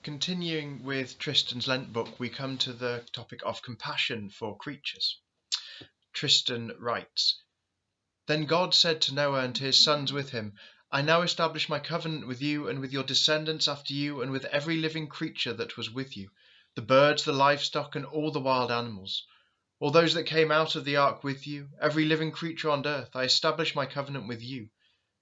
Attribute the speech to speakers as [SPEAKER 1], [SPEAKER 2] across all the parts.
[SPEAKER 1] Continuing with Tristan's Lent book, we come to the topic of compassion for creatures. Tristan writes, Then God said to Noah and to his sons with him, I now establish my covenant with you and with your descendants after you and with every living creature that was with you, the birds, the livestock, and all the wild animals. All those that came out of the ark with you, every living creature on earth, I establish my covenant with you.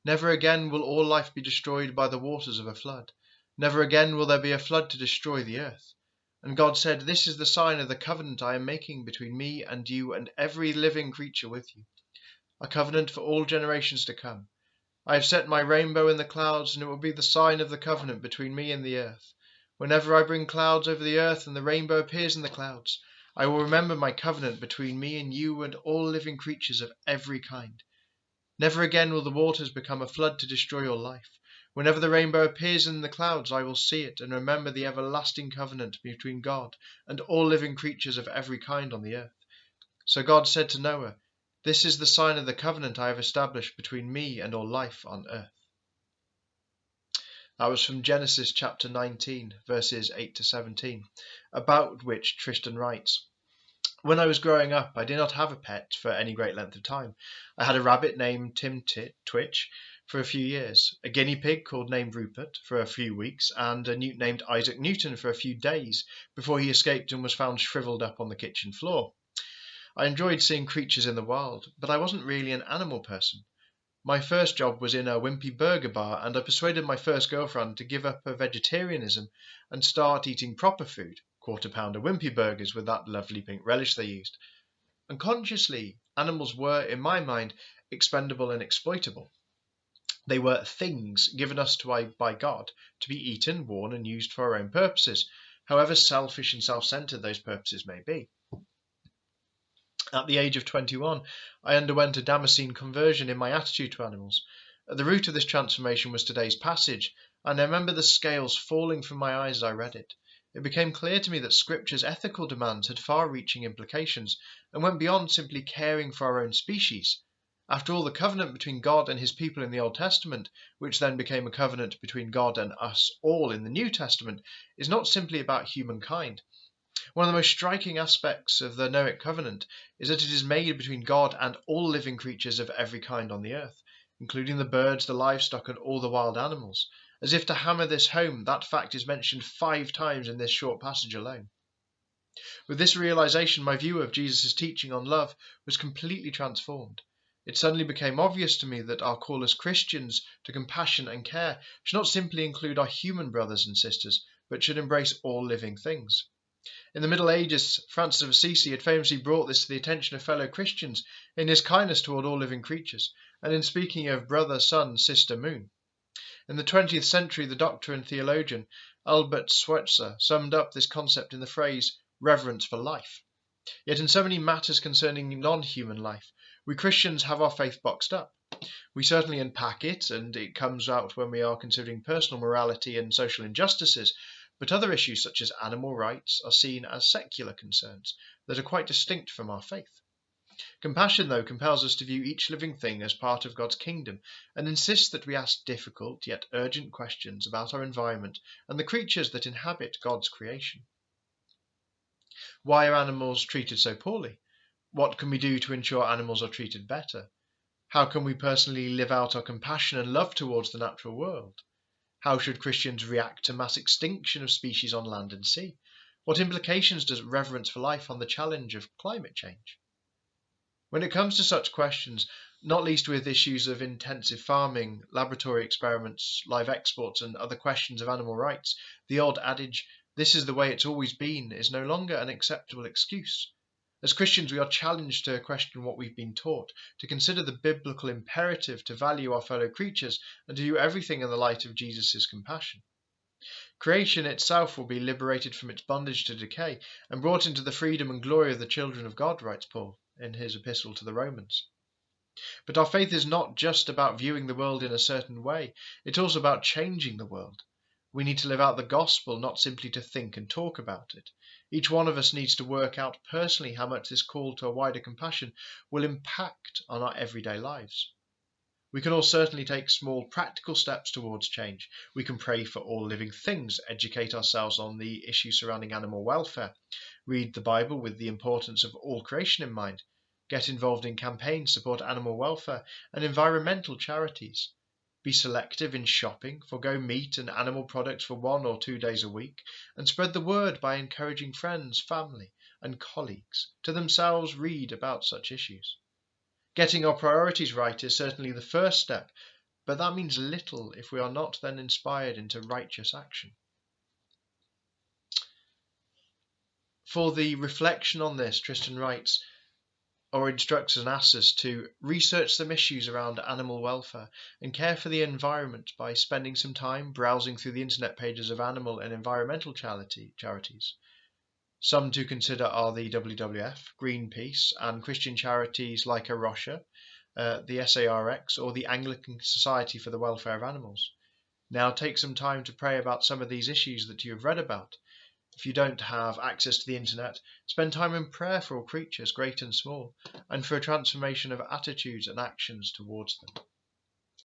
[SPEAKER 1] Never again will all life be destroyed by the waters of a flood. Never again will there be a flood to destroy the earth. And God said, This is the sign of the covenant I am making between me and you and every living creature with you, a covenant for all generations to come. I have set my rainbow in the clouds, and it will be the sign of the covenant between me and the earth. Whenever I bring clouds over the earth and the rainbow appears in the clouds, I will remember my covenant between me and you and all living creatures of every kind. Never again will the waters become a flood to destroy your life. Whenever the rainbow appears in the clouds, I will see it and remember the everlasting covenant between God and all living creatures of every kind on the earth. So God said to Noah, This is the sign of the covenant I have established between me and all life on earth. That was from Genesis chapter 19, verses 8 to 17, about which Tristan writes, When I was growing up, I did not have a pet for any great length of time. I had a rabbit named Twitch for a few years, a guinea pig named Rupert for a few weeks, and a newt named Isaac Newton for a few days before he escaped and was found shriveled up on the kitchen floor. I enjoyed seeing creatures in the wild, but I wasn't really an animal person. My first job was in a wimpy burger bar, and I persuaded my first girlfriend to give up her vegetarianism and start eating proper food, quarter-pounder wimpy burgers with that lovely pink relish they used. Unconsciously, animals were, in my mind, expendable and exploitable. They were things given us by God to be eaten, worn, and used for our own purposes, however selfish and self-centered those purposes may be. At the age of 21, I underwent a Damascene conversion in my attitude to animals. At the root of this transformation was today's passage, and I remember the scales falling from my eyes as I read it. It became clear to me that Scripture's ethical demands had far-reaching implications and went beyond simply caring for our own species. After all, the covenant between God and his people in the Old Testament, which then became a covenant between God and us all in the New Testament, is not simply about humankind. One of the most striking aspects of the Noahic covenant is that it is made between God and all living creatures of every kind on the earth, including the birds, the livestock, and all the wild animals. As if to hammer this home, that fact is mentioned 5 times in this short passage alone. With this realization, my view of Jesus' teaching on love was completely transformed. It suddenly became obvious to me that our call as Christians to compassion and care should not simply include our human brothers and sisters, but should embrace all living things. In the Middle Ages, Francis of Assisi had famously brought this to the attention of fellow Christians in his kindness toward all living creatures, and in speaking of brother, sun, sister, moon. In the 20th century, the doctor and theologian Albert Schweitzer summed up this concept in the phrase, reverence for life. Yet in so many matters concerning non-human life, we Christians have our faith boxed up. We certainly unpack it, and it comes out when we are considering personal morality and social injustices, but other issues such as animal rights are seen as secular concerns that are quite distinct from our faith. Compassion, though, compels us to view each living thing as part of God's kingdom and insists that we ask difficult yet urgent questions about our environment and the creatures that inhabit God's creation. Why are animals treated so poorly? What can we do to ensure animals are treated better? How can we personally live out our compassion and love towards the natural world? How should Christians react to mass extinction of species on land and sea? What implications does reverence for life have on the challenge of climate change? When it comes to such questions, not least with issues of intensive farming, laboratory experiments, live exports, and other questions of animal rights, the old adage, "this is the way it's always been," is no longer an acceptable excuse. As Christians, we are challenged to question what we've been taught, to consider the biblical imperative to value our fellow creatures and to view everything in the light of Jesus' compassion. Creation itself will be liberated from its bondage to decay and brought into the freedom and glory of the children of God, writes Paul in his epistle to the Romans. But our faith is not just about viewing the world in a certain way, it's also about changing the world. We need to live out the gospel, not simply to think and talk about it. Each one of us needs to work out personally how much this call to a wider compassion will impact on our everyday lives. We can all certainly take small practical steps towards change. We can pray for all living things, educate ourselves on the issues surrounding animal welfare, read the Bible with the importance of all creation in mind, get involved in campaigns, support animal welfare and environmental charities, be selective in shopping, forgo meat and animal products for 1 or 2 days a week, and spread the word by encouraging friends, family, and colleagues to themselves read about such issues. Getting our priorities right is certainly the first step, but that means little if we are not then inspired into righteous action. For the reflection on this, Tristan writes, or instructs and asks us to research some issues around animal welfare and care for the environment by spending some time browsing through the internet pages of animal and environmental charities. Some to consider are the WWF, Greenpeace, and Christian charities like A Rocha, the SARX, or the Anglican Society for the Welfare of Animals. Now take some time to pray about some of these issues that you have read about. If you don't have access to the internet, spend time in prayer for all creatures, great and small, and for a transformation of attitudes and actions towards them.